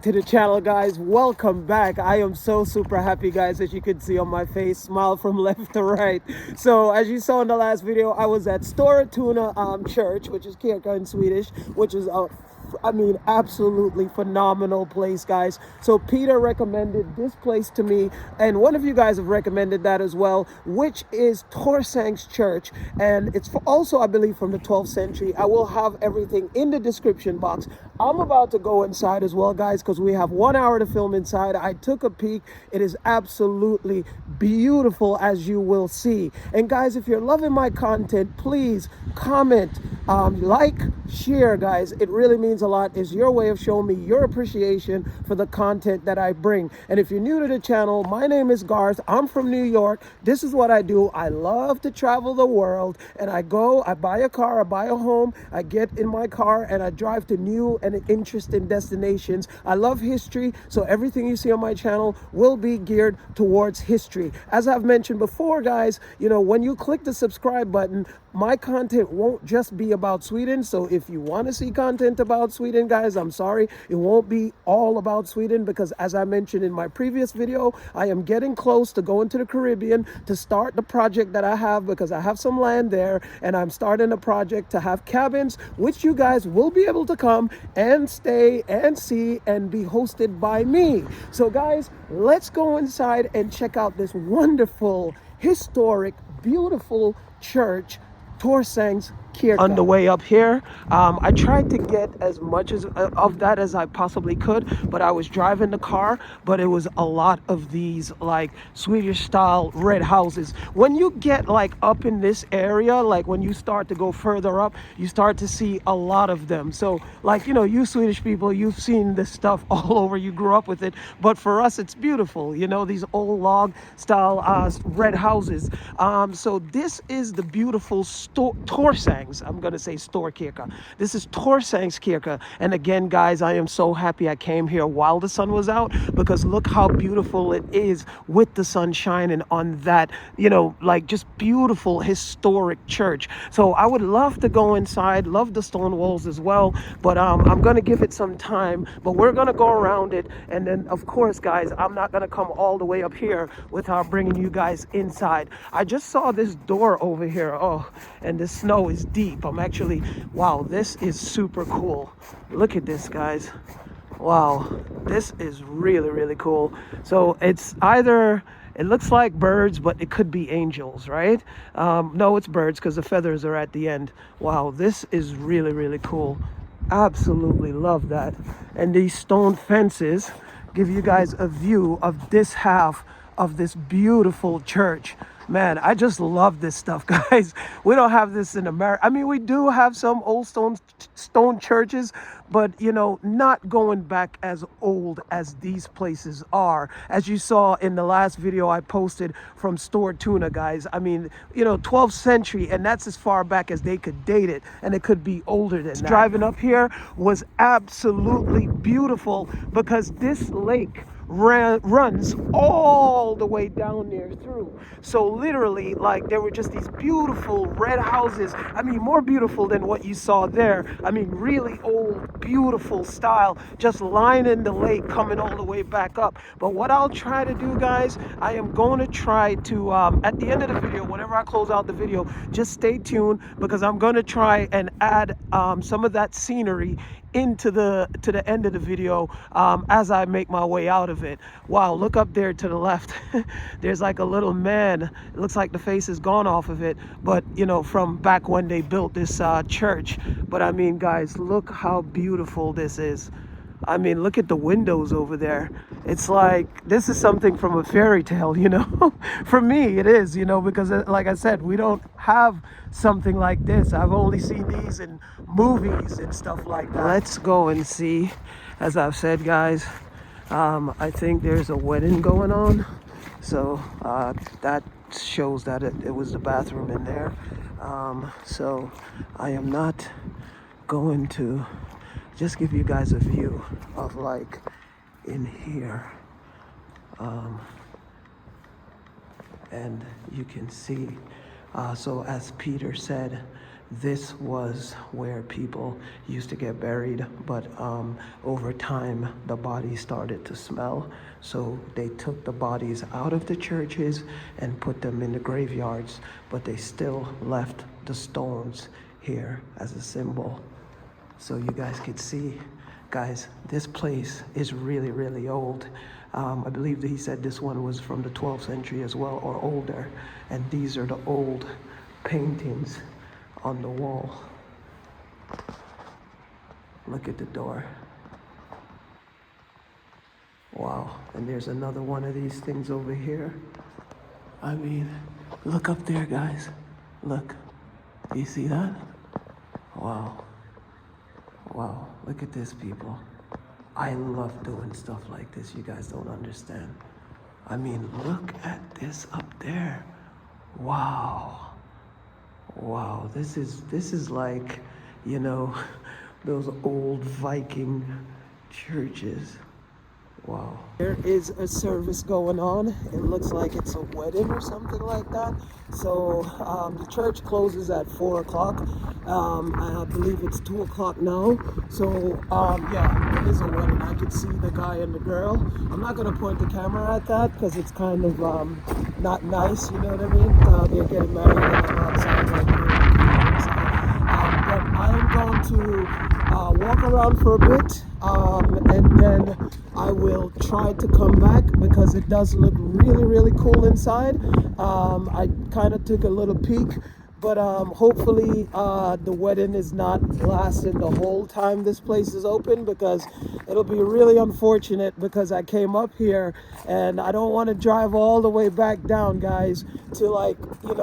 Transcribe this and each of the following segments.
back to the channel, guys. Welcome back. I am so super happy, guys, as you can see on my face, smile from left to right. So as you saw in the last video, I was at Torsång Church, which is Kyrka in Swedish, which is absolutely phenomenal place, guys. So Peter recommended this place to me, and one of you guys have recommended that as well, which is Torsång Church, and it's also, I believe, from the 12th century. I will have everything in the description box. I'm about to go inside as well, guys, because we have 1 hour to film inside. I took a peek. It is absolutely beautiful, as you will see. And guys, if you're loving my content, please comment, like, share, guys. It really means a lot. It's your way of showing me your appreciation for the content that I bring. And if you're new to the channel, my name is Garth. I'm from New York. This is what I do. I love to travel the world, and I buy a car, I buy a home, I get in my car and I drive to new and interesting destinations. I love history, so everything you see on my channel will be geared towards history. As I've mentioned before, guys, you know, when you click the subscribe button, my content won't just be about Sweden. So if you want to see content about Sweden, guys, I'm sorry, it won't be all about Sweden, because as I mentioned in my previous video, I am getting close to going to the Caribbean to start the project that I have, because I have some land there and I'm starting a project to have cabins, which you guys will be able to come and stay and see and be hosted by me. So guys, let's go inside and check out this wonderful, historic, beautiful church, Torsång Church. On the way up here, I tried to get as much of that as I possibly could, but I was driving the car, but it was a lot of these like Swedish style red houses. When you get like up in this area, like when you start to go further up, you start to see a lot of them. So like, you know, you Swedish people, you've seen this stuff all over, you grew up with it, but for us it's beautiful, you know, these old log style red houses. So this is the beautiful Torsång. I'm gonna say Storkirka. This is Torsång Church, and again, guys, I am so happy I came here while the sun was out, because look how beautiful it is with the sun shining on that, you know, like just beautiful historic church. So I would love to go inside, love the stone walls as well, but I'm gonna give it some time, but we're gonna go around it, and then of course, guys, I'm not gonna come all the way up here without bringing you guys inside. I just saw this door over here, oh, and the snow is deep. I'm actually, wow, this is super cool. Look at this, guys. Wow, this is really, really cool. So it's either, it looks like birds, but it could be angels, right? No, it's birds, because the feathers are at the end. Wow, this is really, really cool. Absolutely love that. And these stone fences give you guys a view of this half of this beautiful church. Man, I just love this stuff, guys. We don't have this in America. I mean, we do have some old stone churches, but, you know, not going back as old as these places are. As you saw in the last video I posted from Stortuna, guys. I mean, you know, 12th century, and that's as far back as they could date it, and it could be older than that. Driving up here was absolutely beautiful, because this lake runs all the way down there through. So literally, like, there were just these beautiful red houses. I mean, more beautiful than what you saw there. I mean, really old, beautiful style, just lining the lake, coming all the way back up. But what I'll try to do, guys, I am going to try to, at the end of the video, whenever I close out the video, just stay tuned, because I'm going to try and add some of that scenery into the end of the video as I make my way out of it. Wow, look up there to the left. There's like a little man. It looks like the face is gone off of it, but you know, from back when they built this church. But I mean, guys, look how beautiful this is. I mean, look at the windows over there. It's like, this is something from a fairy tale, you know. For me, it is, you know, because like I said, we don't have something like this. I've only seen these in movies and stuff like that. Let's go and see. As I've said, guys, I think there's a wedding going on. So that shows that it was the bathroom in there. So I am not going to just give you guys a view of like in here, and you can see So as Peter said, this was where people used to get buried, but over time the bodies started to smell. So they took the bodies out of the churches and put them in the graveyards, but they still left the stones here as a symbol. So you guys could see, guys, this place is really, really old. I believe that he said this one was from the 12th century as well, or older. And these are the old paintings on the wall. Look at the door. Wow, and there's another one of these things over here. I mean, look up there, guys. Look, you see that? Wow. Wow, look at this, people. I love doing stuff like this. You guys don't understand. I mean, look at this up there. Wow. Wow, this is like, you know, those old Viking churches. Wow. There is a service going on. It looks like it's a wedding or something like that. So the church closes at 4 o'clock. I believe it's 2 o'clock now. So yeah, it is a wedding. I could see the guy and the girl. I'm not going to point the camera at that because it's kind of not nice, you know what I mean? They're getting married and I'm outside right here. But I am going to walk around for a bit and then I will try to come back because it does look really, really cool inside. I kind of took a little peek, but hopefully the wedding is not lasting the whole time this place is open, because it'll be really unfortunate because I came up here and I don't want to drive all the way back down, guys, to like, you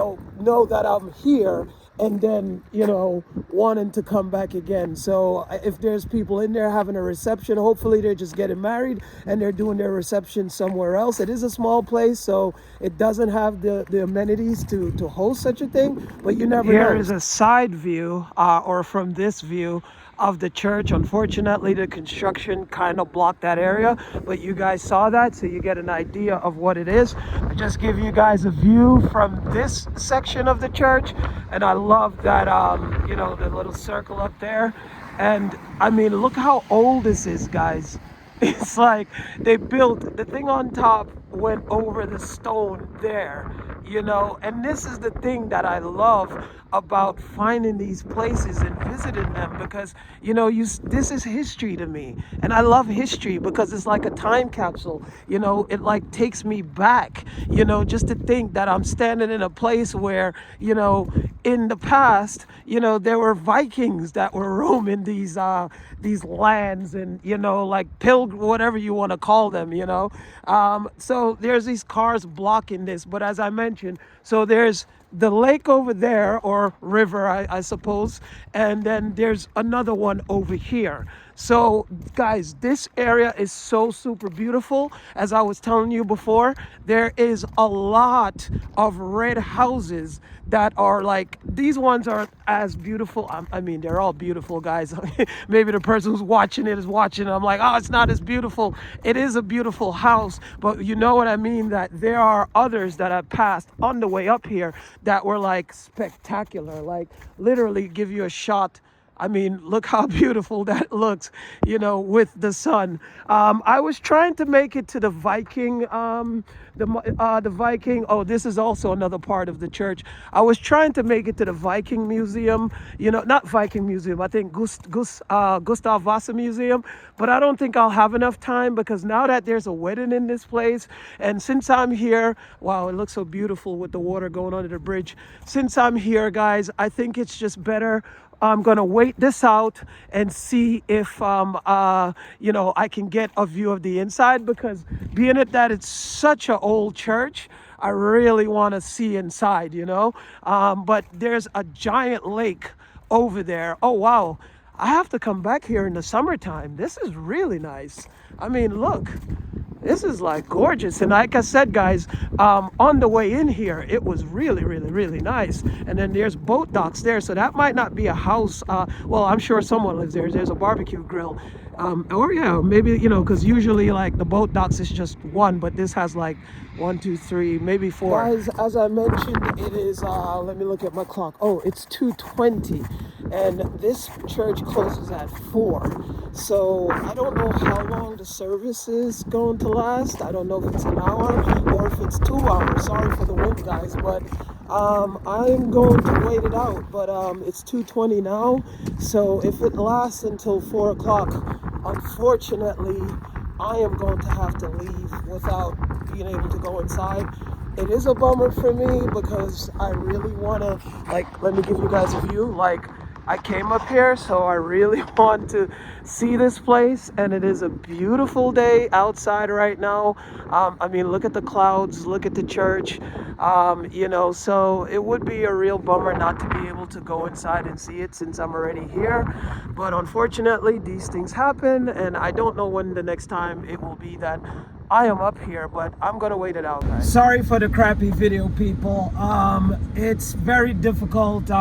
know that I'm here and then, you know, wanting to come back again. So if there's people in there having a reception, hopefully they're just getting married and they're doing their reception somewhere else. It is a small place, so it doesn't have the amenities to host such a thing, but you never know. Here is a side view, or from this view, of the church. Unfortunately, the construction kind of blocked that area, but you guys saw that, so you get an idea of what it is. I just give you guys a view from this section of the church, and I love that, you know, the little circle up there. And I mean, look how old this is, guys. It's like they built the thing on top, went over the stone there, you know. And this is the thing that I love about finding these places and visiting them, because, you know, this is history to me, and I love history because it's like a time capsule, you know. It like takes me back, you know, just to think that I'm standing in a place where, you know, in the past, you know, there were Vikings that were roaming these lands, and, you know, like whatever you want to call them, you know. So there's these cars blocking this, but as I mentioned, so there's the lake over there, or river, I suppose, and then there's another one over here. So guys, this area is so super beautiful. As I was telling you before, there is a lot of red houses that are like, these ones are as beautiful. I mean, they're all beautiful, guys. Maybe the person who's watching it is watching, I'm like, oh, it's not as beautiful. It is a beautiful house, but you know what I mean, that there are others that I passed on the way up here that were like spectacular, like literally give you a shot. I mean, look how beautiful that looks, you know, with the sun. I was trying to make it to the Viking, the Viking. Oh, this is also another part of the church. I was trying to make it to the Viking Museum, you know, not Viking Museum, I think Gustav Vasa Museum, but I don't think I'll have enough time, because now that there's a wedding in this place, and since I'm here, wow, it looks so beautiful with the water going under the bridge. Since I'm here, guys, I think it's just better. I'm gonna wait this out and see if you know, I can get a view of the inside, because being it that it's such an old church, I really want to see inside, you know. But there's a giant lake over there. Oh wow, I have to come back here in the summertime. This is really nice. I mean, look, this is like gorgeous. And like I said, guys, on the way in here, it was really, really, really nice. And then there's boat docks there, so that might not be a house. Well, I'm sure someone lives there. There's a barbecue grill. or yeah, maybe, you know, because usually like the boat docks is just one, but this has like 1, 2, 3, maybe 4. Guys, as I mentioned, it is let me look at my clock. Oh, it's 2:20, and this church closes at 4. So I don't know how long the service is going to last. I don't know if it's an hour or if it's 2 hours. Sorry for the wind, guys, but I'm going to wait it out. But it's 2:20 now, so if it lasts until 4 o'clock, unfortunately, I am going to have to leave without being able to go inside. It is a bummer for me because I really want to, like, let me give you guys a view. Like, I came up here, so I really want to see this place, and it is a beautiful day outside right now. I mean, look at the clouds, look at the church, you know, so it would be a real bummer not to be able to go inside and see it since I'm already here. But unfortunately, these things happen, and I don't know when the next time it will be that I am up here, but I'm gonna wait it out, guys. Sorry for the crappy video, people. It's very difficult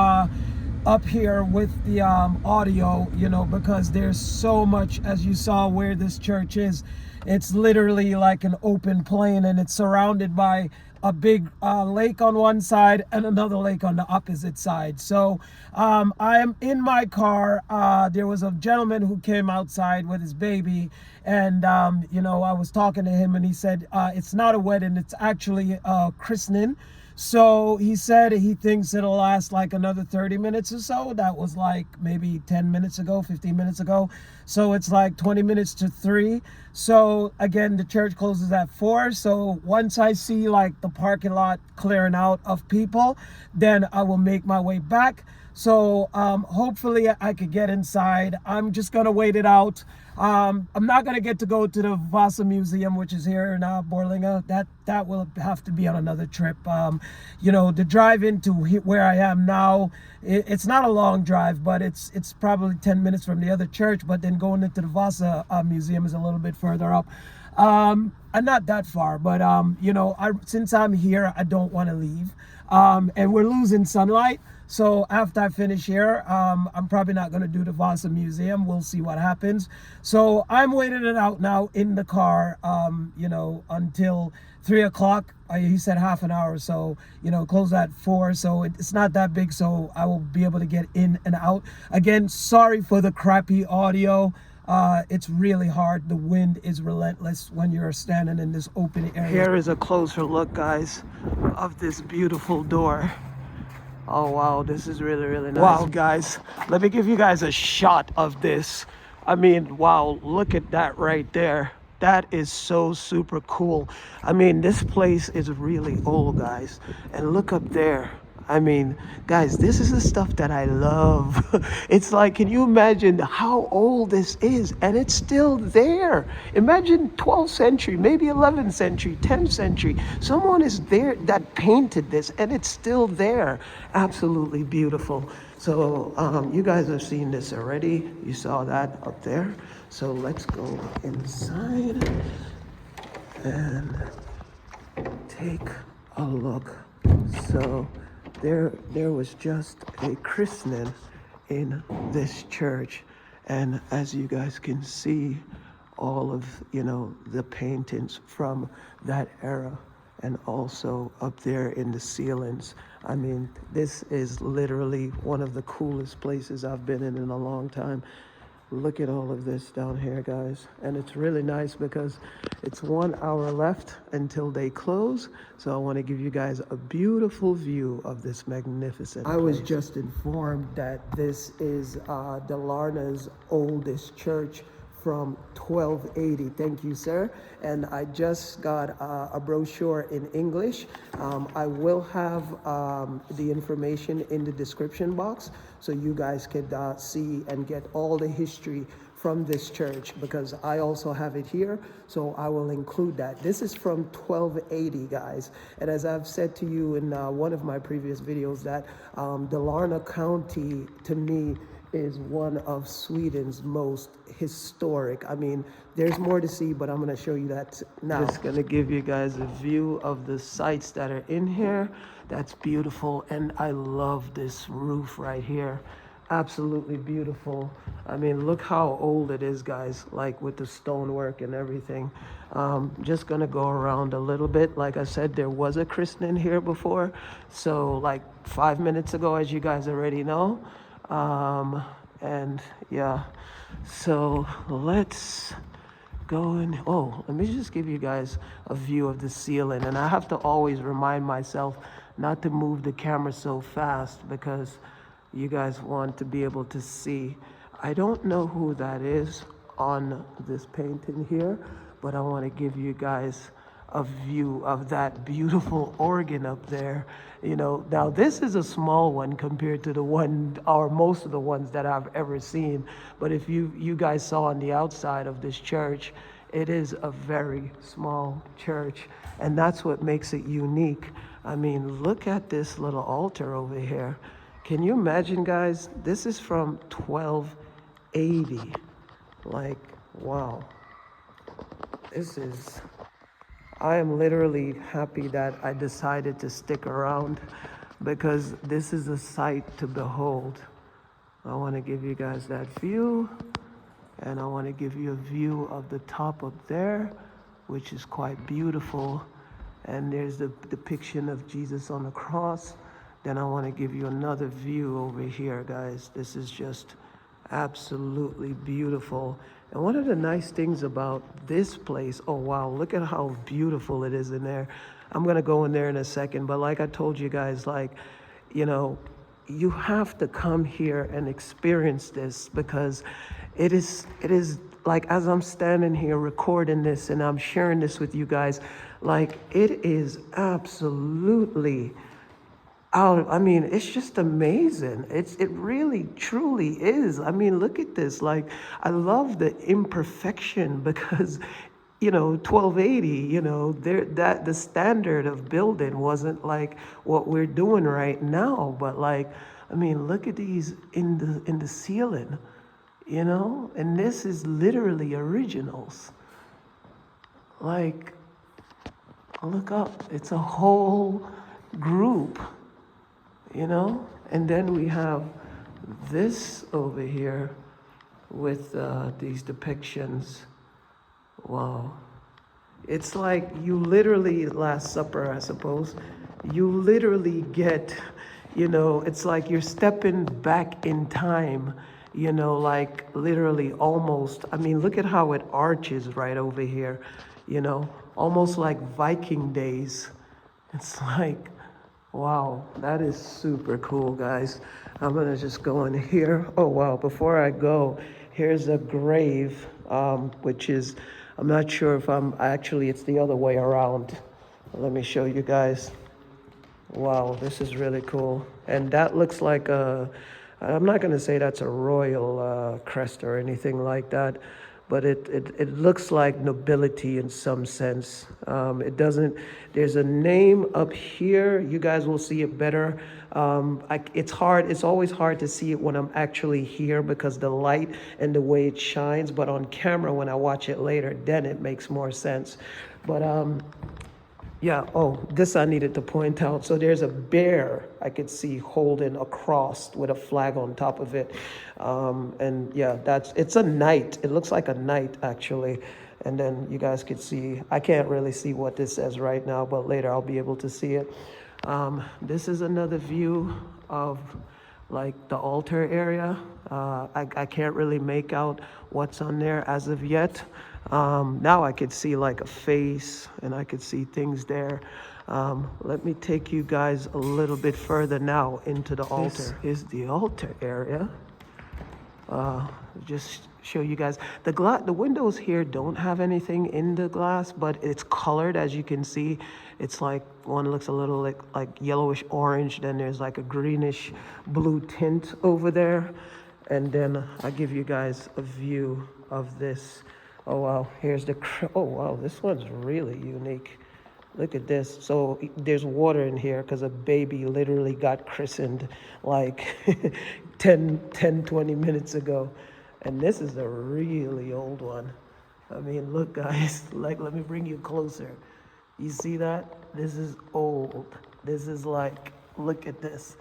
up here with the audio, you know, because there's so much, as you saw where this church is. It's literally like an open plain, and it's surrounded by a big lake on one side and another lake on the opposite side. So I am in my car. There was a gentleman who came outside with his baby, and you know, I was talking to him, and he said it's not a wedding, it's actually a christening. So he said he thinks it'll last like another 30 minutes or so. That was like maybe 10 minutes ago, 15 minutes ago. So it's like 20 minutes to 3. So again, the church closes at 4. So once I see like the parking lot clearing out of people, then I will make my way back. So hopefully I could get inside. I'm just gonna wait it out. I'm not gonna get to go to the Vasa Museum, which is here in Borlänge. That will have to be on another trip. You know, the drive into where I am now, it's not a long drive, but it's probably 10 minutes from the other church. But then going into the Vasa Museum is a little bit further up. Not that far, but you know, since I'm here, I don't want to leave. And we're losing sunlight. So after I finish here, I'm probably not going to do the Vasa Museum. We'll see what happens. So I'm waiting it out now in the car, you know, until 3 o'clock. He said half an hour. So, you know, close at 4. So it's not that big. So I will be able to get in and out. Again, sorry for the crappy audio. It's really hard. The wind is relentless when you're standing in this open area. Here is a closer look, guys, of this beautiful door. Oh wow, this is really, really nice. Wow, guys, let me give you guys a shot of this. I mean, wow, look at that right there. That is so super cool. I mean, this place is really old, guys. And look up there. I mean, guys, this is the stuff that I love. It's like, can you imagine how old this is? And it's still there. Imagine 12th century, maybe 11th century, 10th century. Someone is there that painted this, and it's still there. Absolutely beautiful. So you guys have seen this already. You saw that up there. So let's go inside and take a look. So there was just a christening in this church, and as you guys can see, all of, you know, the paintings from that era, and also up there in the ceilings. I mean, this is literally one of the coolest places I've been in a long time. Look at all of this down here, guys. And it's really nice because it's 1 hour left until they close. So I want to give you guys a beautiful view of this magnificent place. I was just informed that this is Dalarna's oldest church from 1280. Thank you, sir. And I just got a brochure in English. I will have the information in the description box so you guys could see and get all the history from this church, because I also have it here, so I will include that. This is from 1280, guys. And as I've said to you in one of my previous videos, that Dalarna County, to me, is one of Sweden's most historic. I mean, there's more to see, but I'm going to show you that now. Just going to give you guys a view of the sites that are in here. That's beautiful, and I love this roof right here. absolutely beautiful. I mean, look how old it is, guys, like with the stonework and everything. Just gonna go around a little bit. Like I said, there was a christening here before. So like 5 minutes ago, as you guys already know. And yeah, so let's go in. Oh, let me just give you guys a view of the ceiling. And I have to always remind myself not to move the camera so fast because you guys want to be able to see. I don't know who that is on this painting here, but I want to give you guys a view of that beautiful organ up there. You know, now this is a small one compared to the one, or most of the ones that I've ever seen. But if you guys saw on the outside of this church, it is a very small church, and that's what makes it unique. I mean, look at this little altar over here. Can you imagine, guys? This is from 1280. Like, wow. I am literally happy that I decided to stick around because this is a sight to behold. I want to give you guys that view, and I want to give you a view of the top up there, which is quite beautiful. And there's the depiction of Jesus on the cross. Then I want to give you another view over here, guys. This is just absolutely beautiful. And one of the nice things about this place, oh wow, look at how beautiful it is in there. I'm gonna go in there in a second, but like I told you guys, like, you know, you have to come here and experience this because it is like, as I'm standing here recording this and I'm sharing this with you guys, like, it is absolutely out. I mean, it's just amazing. It really truly is. I mean, look at this. Like, I love the imperfection because, you know, 1280, you know, that the standard of building wasn't like what we're doing right now. But like, I mean, look at these in the ceiling, you know, and this is literally originals. Like, look up. It's a whole group. You know, and then we have this over here with these depictions. Wow. It's like you literally, Last Supper, I suppose, you literally get, you know, it's like you're stepping back in time, you know, like literally almost. I mean, look at how it arches right over here, you know, almost like Viking days. It's like, wow, that is super cool, guys. I'm gonna just go in here. Oh, wow, before I go, here's a grave, which is, I'm not sure if actually, it's the other way around. Let me show you guys. Wow, this is really cool. And that looks like I'm not gonna say that's a royal crest or anything like that, but it looks like nobility in some sense. It doesn't, there's a name up here. You guys will see it better. It's always hard to see it when I'm actually here because the light and the way it shines, but on camera, when I watch it later, then it makes more sense. But yeah, oh, this I needed to point out. So there's a bear I could see holding a cross with a flag on top of it. And yeah, it's a knight. It looks like a knight, actually. And then you guys could see, I can't really see what this says right now, but later I'll be able to see it. This is another view of like the altar area. I can't really make out what's on there as of yet. Now I could see like a face and I could see things there. Let me take you guys a little bit further now into the altar. This is the altar area. Just show you guys the windows here don't have anything in the glass, but it's colored, as you can see. It's like one looks a little like yellowish orange, then there's like a greenish blue tint over there, and then I give you guys a view of this. Oh wow, here's oh wow, this one's really unique. Look at this. So there's water in here because a baby literally got christened like 20 minutes ago. And this is a really old one. I mean, look guys, like, let me bring you closer. You see that? This is old. This is like, look at this,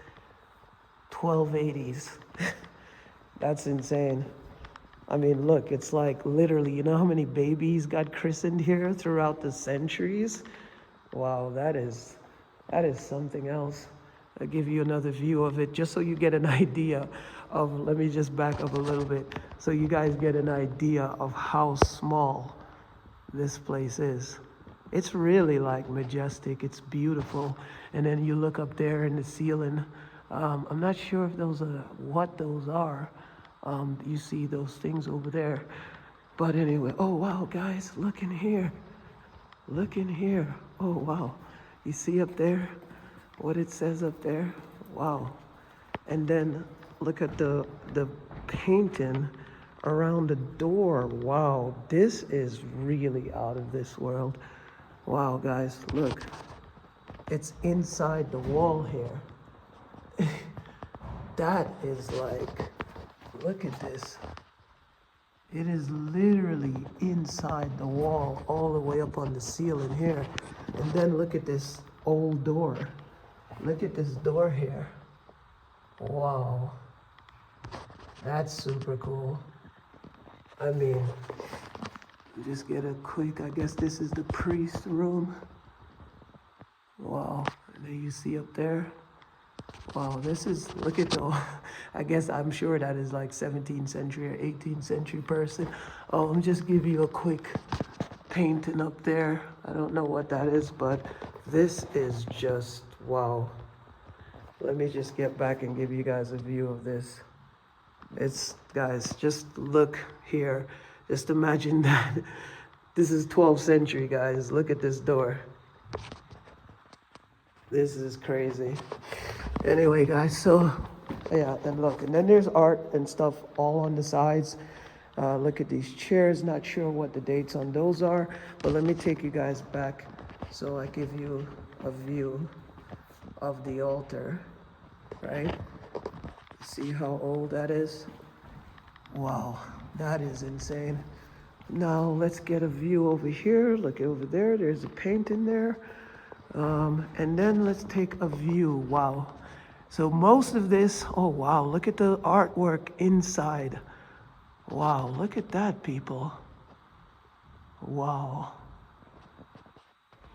1280s. That's insane. I mean, look, it's like literally, you know how many babies got christened here throughout the centuries? Wow, that is something else. I'll give you another view of it just so you get an idea of, let me just back up a little bit so you guys get an idea of how small this place is. It's really like majestic, it's beautiful. And then you look up there in the ceiling. I'm not sure if those are what those are. You see those things over there. But anyway, oh wow, guys, look in here. Look in here. Oh wow. You see up there what it says up there? Wow. And then look at the painting around the door. Wow, this is really out of this world. Wow, guys, look. It's inside the wall here. That is like, look at this. It is literally inside the wall, all the way up on the ceiling here. And then look at this old door. Look at this door here. Wow. That's super cool. I mean, just get a quick, I guess this is the priest room. Wow. And then you see up there. Wow, this is, look at the, I guess I'm sure that is like 17th century or 18th century person. Oh, let me just give you a quick painting up there. I don't know what that is, but this is just, wow. Let me just get back and give you guys a view of this. It's, guys, just look here. Just imagine that. This is 12th century, guys. Look at this door. This is crazy. Anyway, guys, so yeah, and look, and then there's art and stuff all on the sides. Look at these chairs. Not sure what the dates on those are, but let me take you guys back so I give you a view of the altar, right? See how old that is? Wow, that is insane. Now let's get a view over here. Look over there, there's a painting there. And then let's take a view. Wow. So most of this, oh wow, look at the artwork inside. Wow, look at that, people. Wow.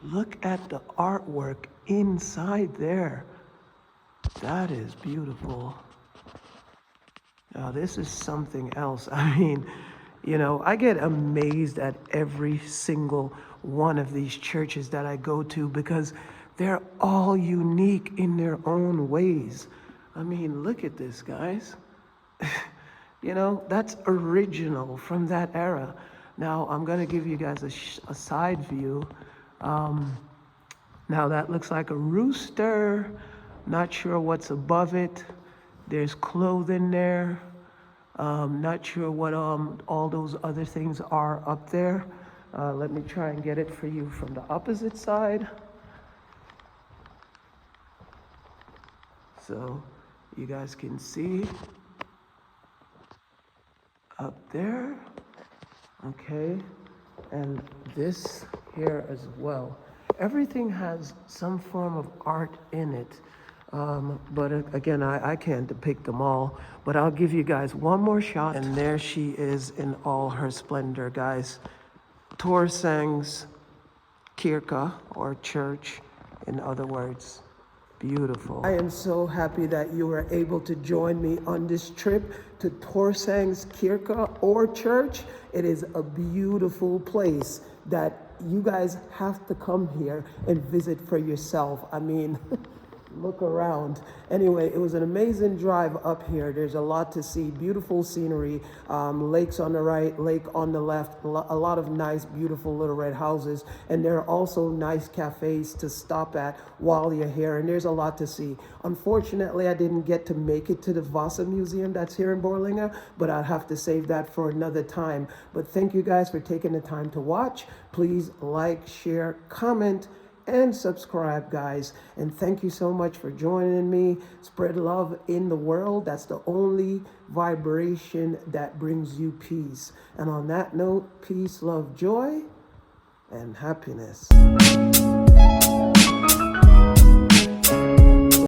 Look at the artwork inside there. That is beautiful. Now this is something else. I mean, you know, I get amazed at every single one of these churches that I go to because they're all unique in their own ways. I mean, look at this, guys. You know, that's original from that era. Now, I'm going to give you guys a side view. Now, that looks like a rooster. Not sure what's above it. There's clothing there. Not sure what all those other things are up there. Let me try and get it for you from the opposite side. So you guys can see up there. Okay, and this here as well. Everything has some form of art in it. But again, I can't depict them all, but I'll give you guys one more shot. And there she is in all her splendor, guys. Torsång Church, or church, in other words. Beautiful. I am so happy that you were able to join me on this trip to Torsång Church or church. It is a beautiful place that you guys have to come here and visit for yourself. I mean, look around. Anyway, it was an amazing drive up here. There's a lot to see, beautiful scenery, lakes on the right, lake on the left, a lot of nice, beautiful little red houses. And there are also nice cafes to stop at while you're here. And there's a lot to see. Unfortunately, I didn't get to make it to the Vasa Museum that's here in Borlänge, but I'll have to save that for another time. But thank you guys for taking the time to watch. Please like, share, comment, and subscribe, guys. And thank you so much for joining me. Spread love in the world. That's the only vibration that brings you peace. And on that note, peace, love, joy, and happiness.